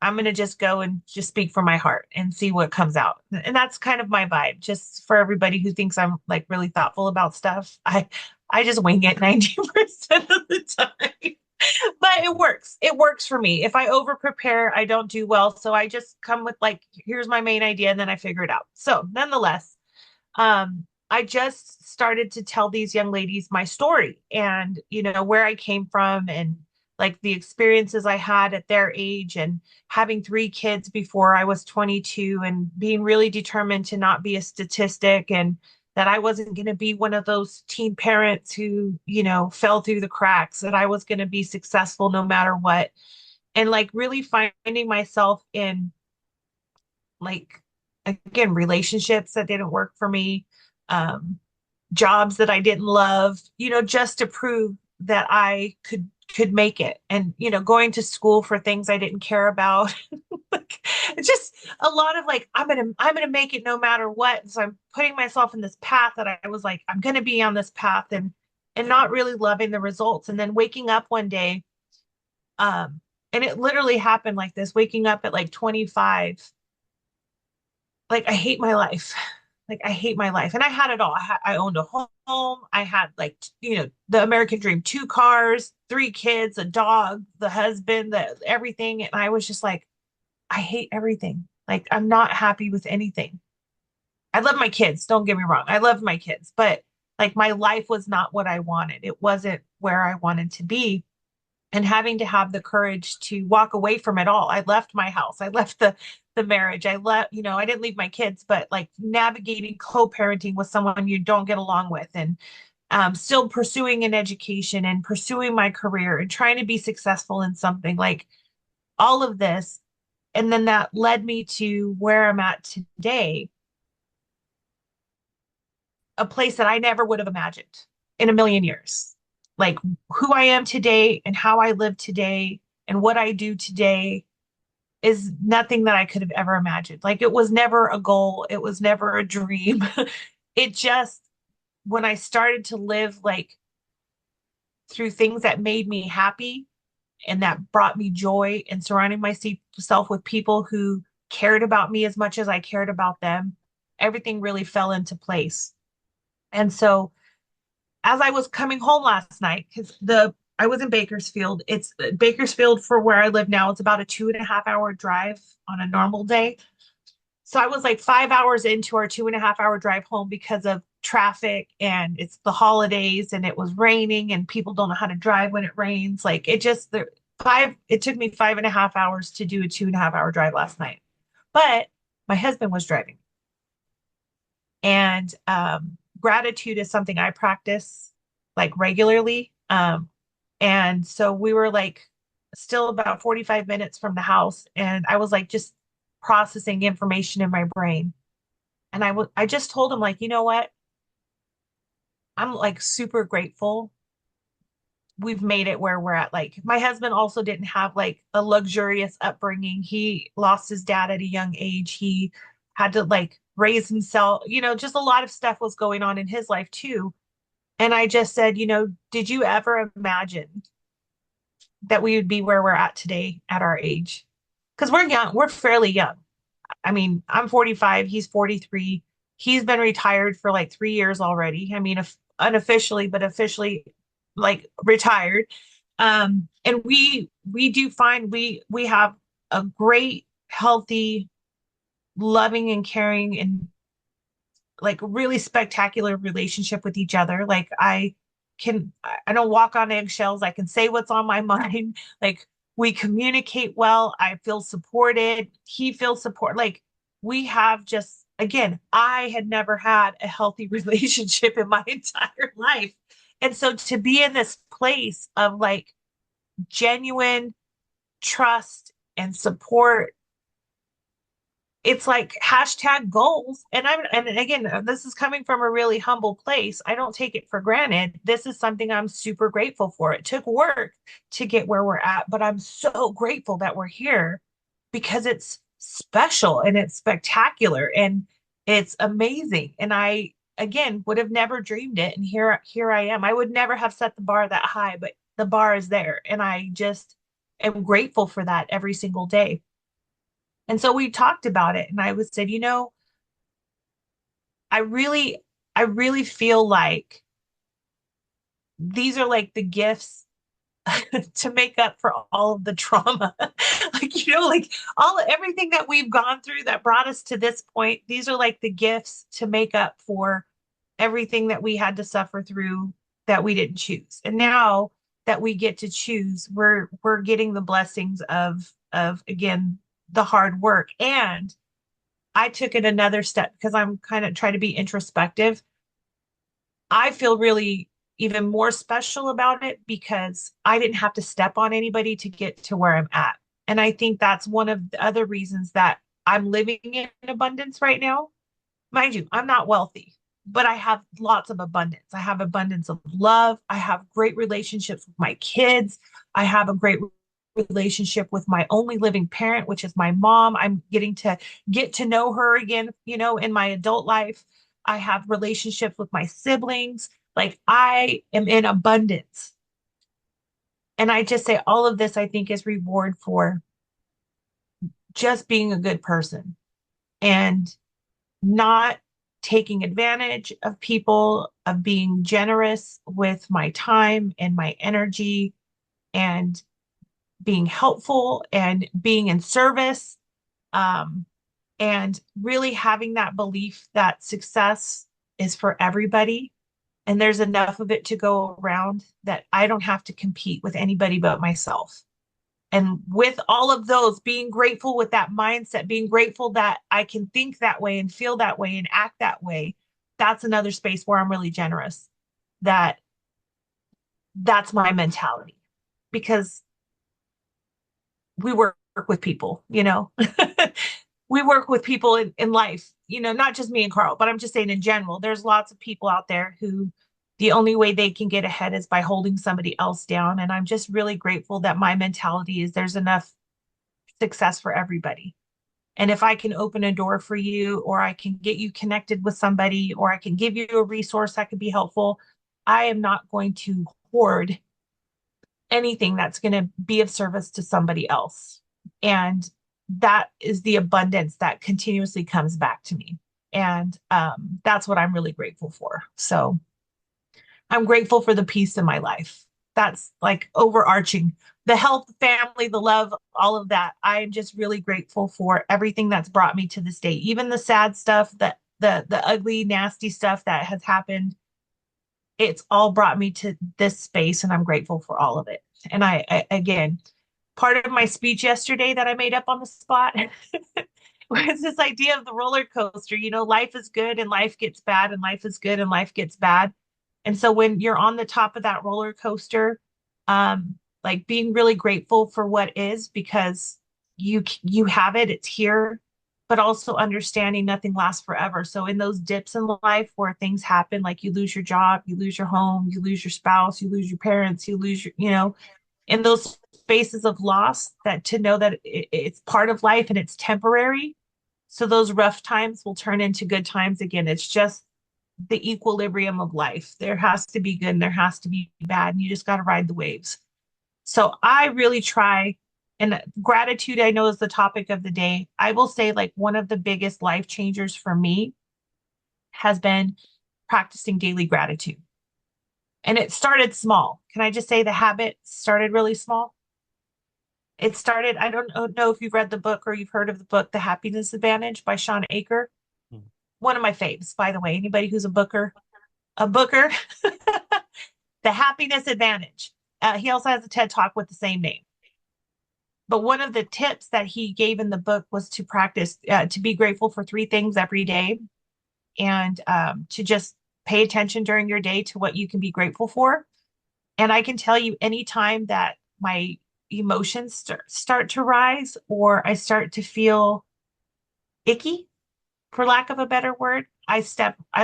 I'm going to just go and just speak from my heart and see what comes out. And that's kind of my vibe. Just for everybody who thinks I'm like really thoughtful about stuff, I just wing it 90% of the time. But it works. It works for me. If I over prepare, I don't do well. So I just come with like, here's my main idea, and then I figure it out. So nonetheless, I just started to tell these young ladies my story and, where I came from and like the experiences I had at their age and having three kids before I was 22 and being really determined to not be a statistic and that I wasn't going to be one of those teen parents who, fell through the cracks, that I was going to be successful no matter what. And like really finding myself in like, again, relationships that didn't work for me, um, jobs that I didn't love, just to prove that I could make it. And, going to school for things I didn't care about. Like it's just a lot of like, I'm gonna make it no matter what. So I'm putting myself in this path that I was like, I'm gonna be on this path and not really loving the results. And then waking up one day, um, and it literally happened like this, waking up at like 25, like I hate my life. Like I hate my life. And I had it all. I owned a home. I had like, the American dream, two cars, three kids, a dog, the husband, everything. And I was just like, I hate everything. Like I'm not happy with anything. I love my kids. Don't get me wrong. I love my kids, but like my life was not what I wanted. It wasn't where I wanted to be, and having to have the courage to walk away from it all. I left my house. I left the marriage. I left, I didn't leave my kids, but like navigating co-parenting with someone you don't get along with, and still pursuing an education and pursuing my career and trying to be successful in something, like all of this. And then that led me to where I'm at today, a place that I never would have imagined in a million years. Like who I am today and how I live today and what I do today is nothing that I could have ever imagined. Like it was never a goal, it was never a dream. It just, when I started to live like through things that made me happy and that brought me joy, and surrounding myself with people who cared about me as much as I cared about them, everything really fell into place. And so as I was coming home last night, because the I was in Bakersfield. It's Bakersfield for where I live now. It's about a 2.5 hour drive on a normal day. So I was like 5 hours into our 2.5 hour drive home because of traffic, and it's the holidays and it was raining and people don't know how to drive when it rains. Like it took me 5.5 hours to do a 2.5 hour drive last night. But my husband was driving. And gratitude is something I practice like regularly. And so we were like still about 45 minutes from the house, and I was like just processing information in my brain. And I just told him, like, you know what? I'm like super grateful we've made it where we're at. Like my husband also didn't have like a luxurious upbringing. He lost his dad at a young age. He had to like raise himself, just a lot of stuff was going on in his life too. And I just said, did you ever imagine that we would be where we're at today at our age? Because we're young, we're fairly young. I mean, I'm 45, he's 43. He's been retired for like 3 years already. I mean, unofficially, but officially like retired. And we do find we have a great, healthy, loving and caring and like really spectacular relationship with each other. Like I don't walk on eggshells. I can say what's on my mind. Like we communicate well. I feel supported. He feels support. Like we have just, again, I had never had a healthy relationship in my entire life. And so to be in this place of like genuine trust and support, it's like hashtag goals. And again, this is coming from a really humble place. I don't take it for granted. This is something I'm super grateful for. It took work to get where we're at, but I'm so grateful that we're here because it's special and it's spectacular and it's amazing. And I, again, would have never dreamed it. And here I am. I would never have set the bar that high, but the bar is there. And I just am grateful for that every single day. And so we talked about it, and I was said, I really, I really feel like these are like the gifts to make up for all of the trauma. Like, like all everything that we've gone through that brought us to this point. These are like the gifts to make up for everything that we had to suffer through that we didn't choose. And now that we get to choose, we're getting the blessings of again the hard work. And I took it another step because I'm kind of trying to be introspective. I feel really even more special about it because I didn't have to step on anybody to get to where I'm at. And I think that's one of the other reasons that I'm living in abundance right now. Mind you, I'm not wealthy, but I have lots of abundance. I have abundance of love. I have great relationships with my kids. I have a great relationship with my only living parent, which is my mom. I'm getting to get to know her again, in my adult life. I have relationships with my siblings. Like I am in abundance. And I just say all of this, I think, is reward for just being a good person and not taking advantage of people, of being generous with my time and my energy and being helpful and being in service, um, and really having that belief that success is for everybody and there's enough of it to go around that I don't have to compete with anybody but myself. And with all of those, being grateful with that mindset, being grateful that I can think that way and feel that way and act that way, that's another space where I'm really generous. That that's my mentality because we work with people, we work with people in life, not just me and Carl, but I'm just saying in general, there's lots of people out there who the only way they can get ahead is by holding somebody else down. And I'm just really grateful that my mentality is there's enough success for everybody. And if I can open a door for you, or I can get you connected with somebody, or I can give you a resource that could be helpful, I am not going to hoard anything that's going to be of service to somebody else. And that is the abundance that continuously comes back to me. And that's what I'm really grateful for. So I'm grateful for the peace in my life. That's like overarching the health, the family, the love, all of that. I'm just really grateful for everything that's brought me to this day, even the sad stuff, that the ugly, nasty stuff that has happened. It's all brought me to this space, and I'm grateful for all of it. And I again, part of my speech yesterday that I made up on the spot was this idea of the roller coaster. Life is good and life gets bad, and life is good and life gets bad. And so when you're on the top of that roller coaster, like being really grateful for what is, because you have it, it's here, but also understanding nothing lasts forever. So in those dips in life where things happen, like you lose your job, you lose your home, you lose your spouse, you lose your parents, you lose in those spaces of loss, that to know that it's part of life and it's temporary. So those rough times will turn into good times again. It's just the equilibrium of life. There has to be good and there has to be bad, and you just got to ride the waves. So I really try, and gratitude, I know, is the topic of the day. I will say, like, one of the biggest life changers for me has been practicing daily gratitude. And it started small. Can I just say the habit started really small? It started, I don't know if you've read the book or you've heard of the book, The Happiness Advantage by Sean Aker. Hmm. One of my faves, by the way. Anybody who's a booker, The Happiness Advantage. He also has a TED Talk with the same name. But one of the tips that he gave in the book was to practice, to be grateful for three things every day, and to just pay attention during your day to what you can be grateful for. And I can tell you, anytime that my emotions start to rise, or I start to feel icky, for lack of a better word, I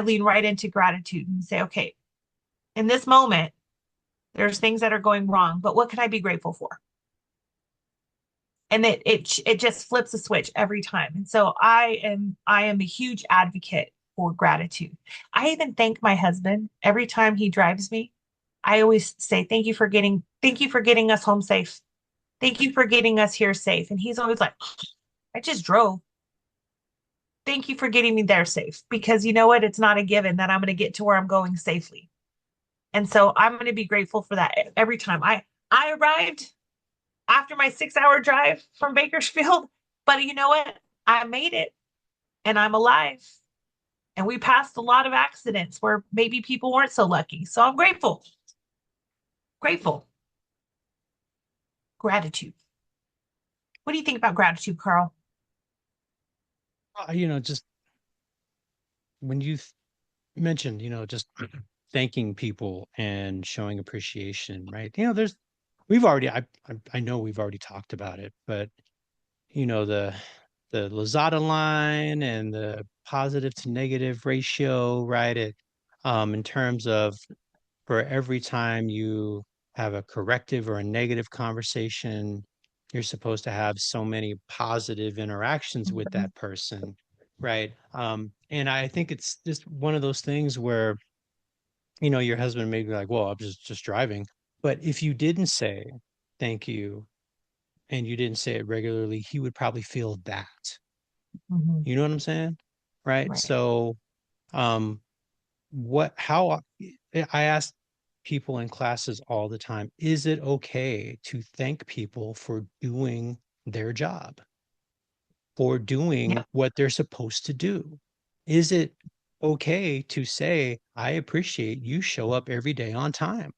lean right into gratitude and say, okay, in this moment, there's things that are going wrong, but what can I be grateful for? And it just flips a switch every time. And so I am a huge advocate for gratitude. I even thank my husband every time he drives me. I always say, thank you for getting us home safe. Thank you for getting us here safe. And he's always like, I just drove. Thank you for getting me there safe, because you know what? It's not a given that I'm going to get to where I'm going safely. And so I'm going to be grateful for that every time. I arrived after my 6 hour drive from Bakersfield, but you know what? I made it and I'm alive. And we passed a lot of accidents where maybe people weren't so lucky. So I'm grateful, grateful, gratitude. What do you think about gratitude, Carl? Just when you mentioned, just thanking people and showing appreciation, right? We've already, I know we've already talked about it, but the Lozada line and the positive to negative ratio, right? In terms of for every time you have a corrective or a negative conversation, you're supposed to have so many positive interactions with Mm-hmm. that person, right? And I think it's just one of those things where, your husband may be like, well, I'm just driving. But if you didn't say thank you and you didn't say it regularly, he would probably feel that. Mm-hmm. You know what I'm saying? Right. Right. So, um, how I ask people in classes all the time, is it okay to thank people for doing their job, for doing Yep. what they're supposed to do? Is it okay to say, I appreciate you show up every day on time?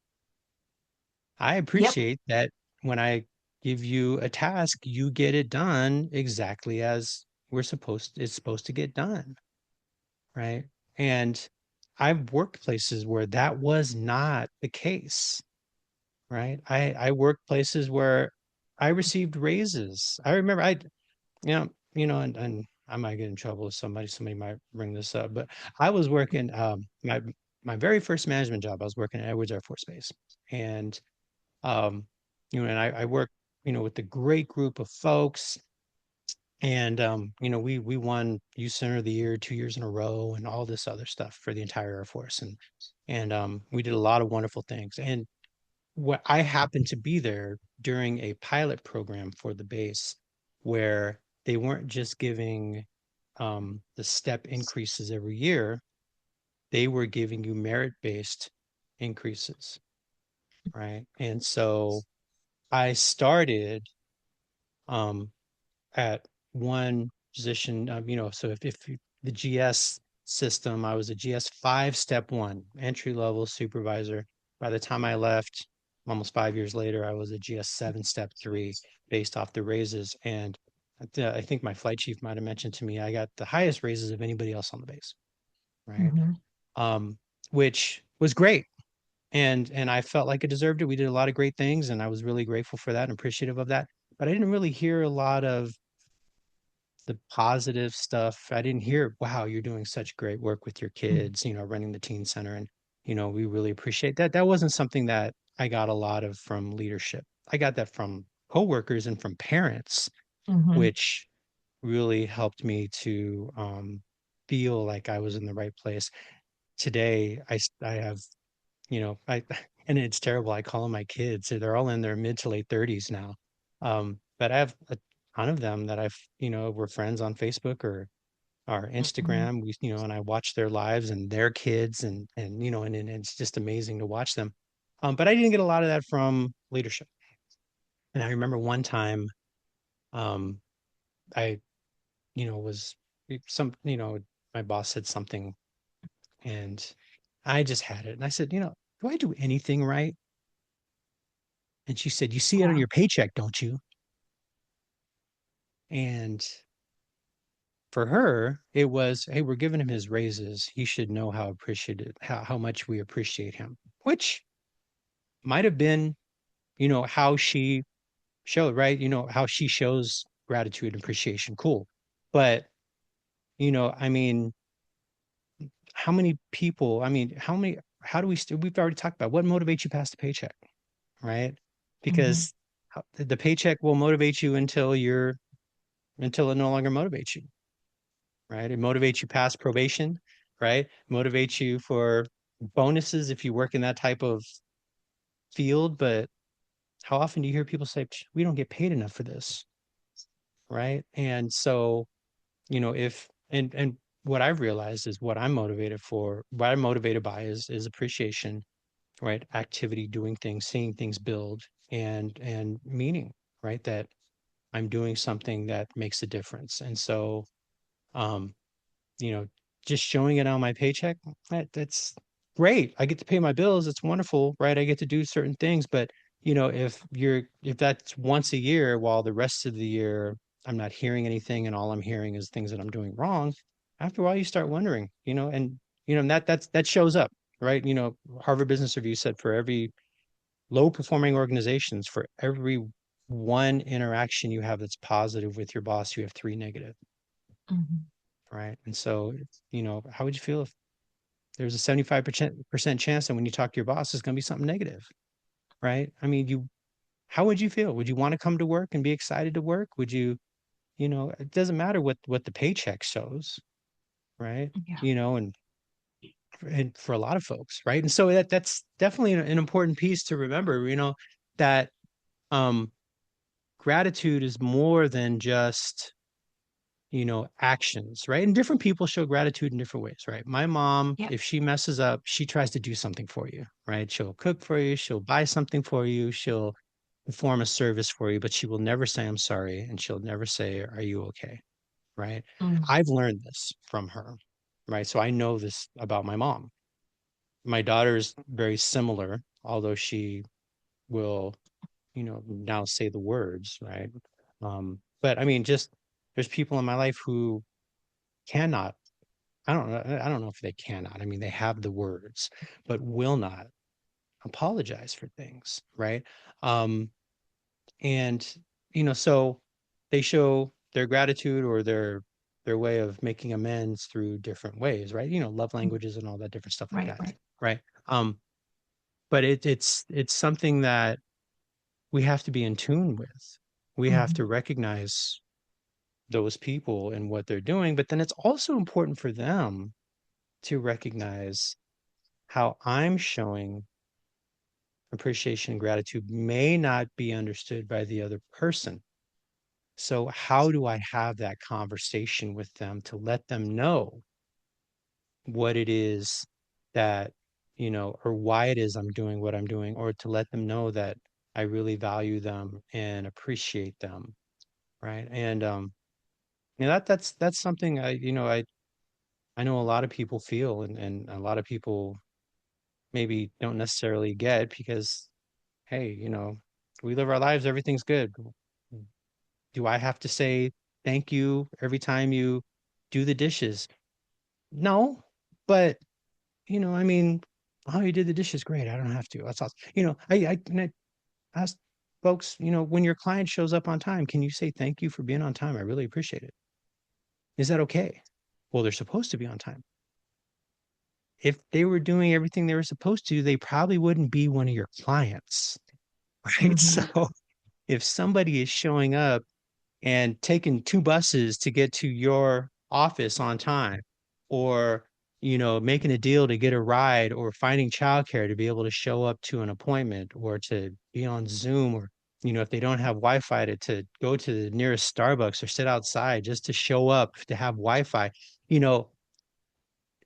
I Yep. appreciate that when I give you a task, you get it done exactly as it's supposed to get done, right? And I've worked places where that was not the case, right? I worked places where I received raises. I remember and I might get in trouble with somebody might bring this up, but I was working my very first management job, I was working at Edwards Air Force Base. And and I worked, with a great group of folks. And we won Youth Center of the Year 2 years in a row and all this other stuff for the entire Air Force. And we did a lot of wonderful things. And what I happened to be there during a pilot program for the base where they weren't just giving the step increases every year, they were giving you merit-based increases, right? And so I started um, at one position, so the GS system, I was a GS 5 step one, entry level supervisor. By the time I left, almost 5 years later, I was a GS 7 step three based off the raises. And I think my flight chief might have mentioned to me, I got the highest raises of anybody else on the base, right? Mm-hmm. Um, which was great. And I felt like I deserved it. We did a lot of great things, and I was really grateful for that and appreciative of that. But I didn't really hear a lot of the positive stuff. I didn't hear, wow, you're doing such great work with your kids, running the teen center. And, we really appreciate that. That wasn't something that I got a lot of from leadership. I got that from coworkers and from parents, Mm-hmm. which really helped me to feel like I was in the right place. Today, I have, and it's terrible. I call them my kids. They're all in their mid to late 30s now. But I have a ton of them that we're friends on Facebook or Mm-hmm. Instagram. And I watch their lives and their kids and it's just amazing to watch them. But I didn't get a lot of that from leadership. And I remember one time, um, I, was some, my boss said something and I just had it. And I said, do I do anything right? And she said, you see it on Wow. your paycheck, don't you? And for her, it was, hey, we're giving him his raises. He should know how much we appreciate him, which might have been, how she showed, right? How she shows gratitude and appreciation. Cool. But, I mean, how many people, I mean, how do we've already talked about what motivates you past the paycheck, right? Mm-hmm. Because the paycheck will motivate you until it no longer motivates you, right? It motivates you past probation, right? Motivates you for bonuses if you work in that type of field. But how often do you hear people say, we don't get paid enough for this, right? And so, if and what I've realized is what I'm motivated by is appreciation, right? Activity, doing things, seeing things build. and meaning, right? That I'm doing something that makes a difference. And so, um, you know, just showing it on my paycheck, that's great. I get to pay my bills. It's wonderful, right? I get to do certain things. But, if that's once a year, while the rest of the year I'm not hearing anything and all I'm hearing is things that I'm doing wrong, after a while you start wondering, and that shows up, right? Harvard Business Review said for every low performing organizations, for every one interaction you have that's positive with your boss, you have three negative, Mhm. right? And so, how would you feel if there's a 75% chance that when you talk to your boss, it's going to be something negative, right? I mean, how would you feel? Would you want to come to work and be excited to work? Would you, it doesn't matter what the paycheck shows, right? Yeah. And for a lot of folks, right? And so that's definitely an important piece to remember, that um gratitude is more than just actions, right? And different people show gratitude in different ways, right? My mom, Yep. if she messes up, she tries to do something for you, right? She'll cook for you, she'll buy something for you, she'll perform a service for you, but she will never say I'm sorry, and she'll never say are you okay, right? Mm. I've learned this from her, right? So I know this about my mom. My daughter's very similar, although she will now say the words, right? But I mean, just there's people in my life who cannot, I don't know if they cannot. I mean, they have the words, but will not apologize for things, right? Um, and so they show their gratitude or their way of making amends through different ways, right? Love languages and all that different stuff like Right, that, right. right? But it's something that we have to be in tune with. We have Mhm. to recognize those people and what they're doing, but then it's also important for them to recognize how I'm showing appreciation and gratitude may not be understood by the other person. So, how do I have that conversation with them to let them know what it is that, or why it is I'm doing what I'm doing, or to let them know that I really value them and appreciate them, right? And that's something I know a lot of people feel, and a lot of people maybe don't necessarily get because, hey, we live our lives, everything's good. Do I have to say thank you every time you do the dishes? No, but I mean, oh, you did the dishes, great. I don't have to. That's awesome. And I ask folks, when your client shows up on time, can you say thank you for being on time? I really appreciate it. Is that okay? Well, they're supposed to be on time. If they were doing everything they were supposed to, they probably wouldn't be one of your clients, right? So Mhm. if somebody is showing up and taking two buses to get to your office on time, or making a deal to get a ride, or finding childcare to be able to show up to an appointment, or to be on Zoom, or if they don't have Wi-Fi, to go to the nearest Starbucks or sit outside just to show up to have Wi-Fi. you know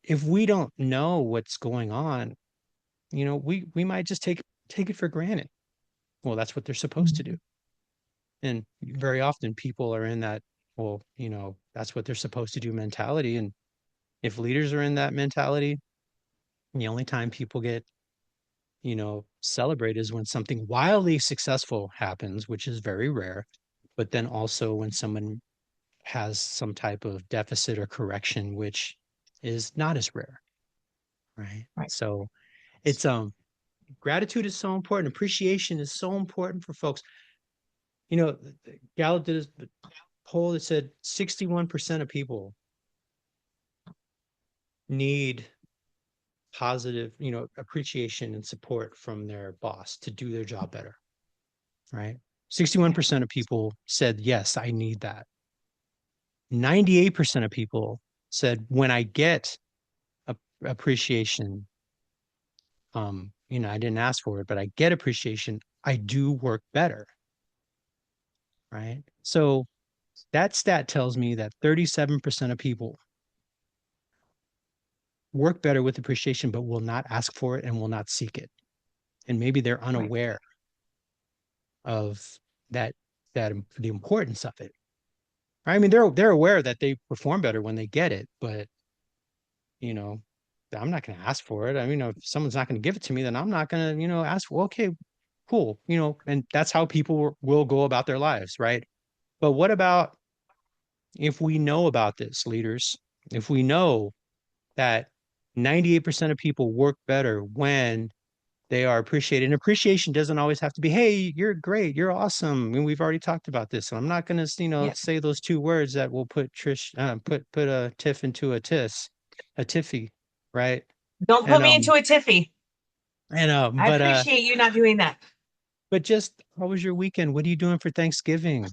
if we don't know what's going on, we might just take it for granted. Well, that's what they're supposed to do. Mhm. And very often people are in that, well, that's what they're supposed to do mentality. And if leaders are in that mentality, the only time people get, celebrated is when something wildly successful happens, which is very rare. But then also when someone has some type of deficit or correction, which is not as rare. Right. Right. So it's gratitude is so important. Appreciation is so important for folks. Gallup did a poll that said 61% of people need positive, appreciation and support from their boss to do their job better, right? Yeah. 61% of people said, yes, I need that. 98% of people said, when I get appreciation, I didn't ask for it, but I get appreciation, I do work better, right? So that stat tells me that 37% of people work better with appreciation, but will not ask for it and will not seek it. And maybe they're Right. unaware, of that the importance of it. I mean, they're aware that they perform better when they get it, but you know, I'm not going to ask for it. I mean, if someone's not going to give it to me, then I'm not going to, ask for, okay, cool, and that's how people will go about their lives, right? But what about if we know about this, leaders? If we know that 98% of people work better when they are appreciated. And appreciation doesn't always have to be, hey, you're great, you're awesome. I mean, we've already talked about this. So I'm not going to, Yeah. say those two words that will put put a Tiff into a Tiffy, right? Don't put And me into a tiffy. I but appreciate you not doing that. just how was your weekend? What are you doing for Thanksgiving?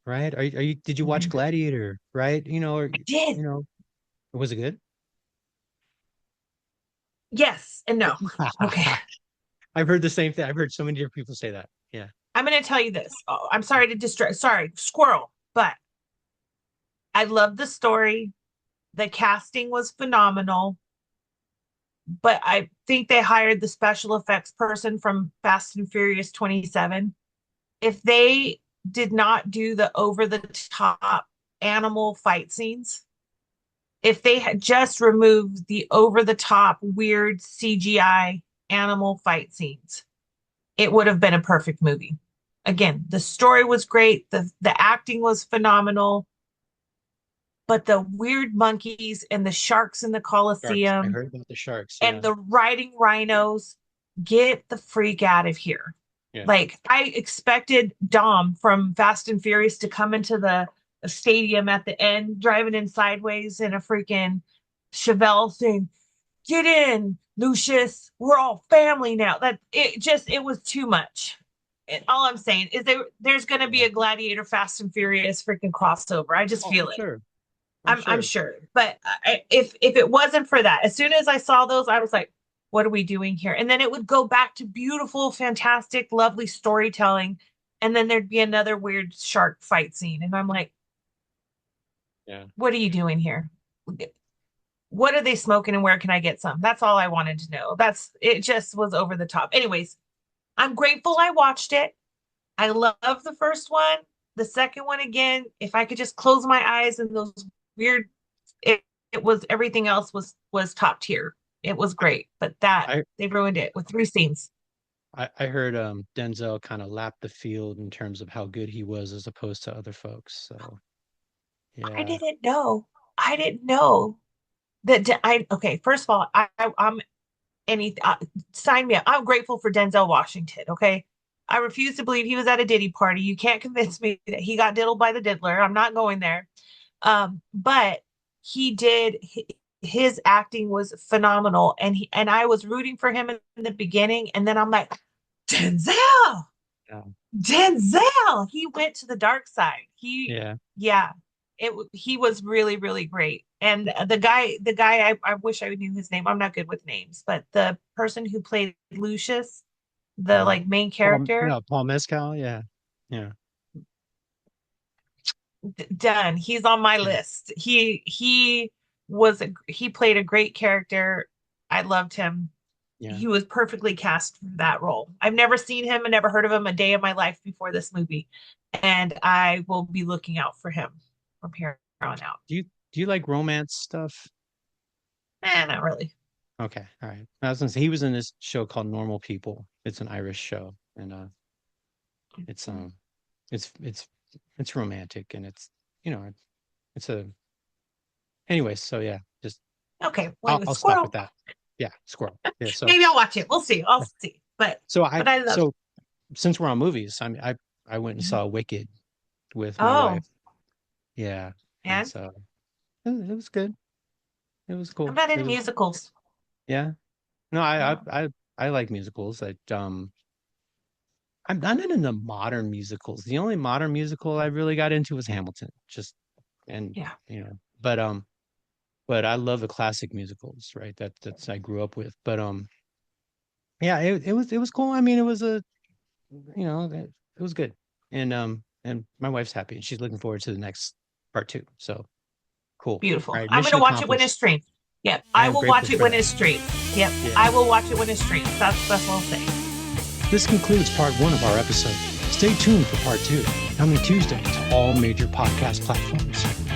Right? Are you did you watch Mhm. Gladiator? Right? I did. Was it good? Yes and no. Okay. I've heard the same thing. I've heard so many different people say that. Yeah. I'm going to tell you this. Oh, I'm sorry to distract. Sorry, squirrel. But I love the story. The casting was phenomenal. But I think they hired the special effects person from Fast and Furious 27. If they did not do the over the top animal fight scenes, if they had just removed the over the top weird CGI animal fight scenes, it would have been a perfect movie. Again, the story was great, the acting was phenomenal, but the weird monkeys and the sharks in the Sharks. I Coliseum heard about the sharks. and Yeah. the riding rhinos, get the freak out of here. Yeah. Like I expected Dom from Fast and Furious to come into the stadium at the end, driving in sideways in a freaking Chevelle saying, "Get in, Lucius. We're all family now." That it was too much. And all I'm saying is there's going to be Yeah. a Gladiator Fast and Furious freaking crossover. I just Oh, feel I'm it. sure. I'm I'm sure. sure. But if it wasn't for that, as soon as I saw those, I was like, what are we doing here? And then it would go back to beautiful, fantastic, lovely storytelling. And then there'd be another weird shark fight scene. And I'm like, Yeah. what are you doing here? What are they smoking and where can I get some? That's all I wanted to know. That's it, just was over the top. Anyways, I'm grateful I watched it. I love the first one. The second one again, if I could just close my eyes and those weird it, it was everything else was top tier. It was great, but that I they ruined it with three scenes. I heard Denzel kind of lapped the field in terms of how good he was as opposed to other folks. So I yeah. didn't know. I didn't know that. I okay. First of all, I'm any sign me up. I'm grateful for Denzel Washington. Okay, I refuse to believe he was at a Diddy party. You can't convince me that he got diddled by the diddler. I'm not going there. But he did. His acting was phenomenal, and I was rooting for him in the beginning, and then I'm like, Denzel, Yeah. Denzel. He went to the dark side. Yeah. Yeah, he was really, really great. And the guy, I wish I knew his name. I'm not good with names, but the person who played Lucius, the Uh, like main character, Paul Mescal. Yeah. Yeah. done. He's on my Yeah. list. He played a great character. I loved him. Yeah. He was perfectly cast for that role. I've never seen him and never heard of him a day of my life before this movie, and I will be looking out for him from here on out. Do you like romance stuff? Not really. Okay. All right. I was gonna say he was in this show called Normal People. It's an Irish show, and it's it's it's it's romantic, and it's it's a anyways. So yeah, just Okay, well, I'll stop with squirrel. that. Yeah, squirrel. Yeah. Maybe I'll watch it. We'll see. I'll see. So I But I love. so since we're on movies, I mean I went and saw Wicked with my Oh, wife. Yeah, and and so it was good. It was I'm cool. not It into was musicals. yeah. No, No. I like musicals. I'm not into modern musicals. The only modern musical I really got into was Hamilton. Just and Yeah, but I love the classic musicals, right? That's I grew up with. But yeah, it was cool. I mean, it was it was good. And my wife's happy and she's looking forward to the next part two. So cool. All beautiful. right, I'm mission gonna watch it when it's accomplished. streamed. Yep, I I am will grateful watch it for when that. it's streamed. Yep, Yeah. I will watch it when it's streamed. That's what I'll say. This concludes part one of our episode. Stay tuned for part 2, coming Tuesday to all major podcast platforms.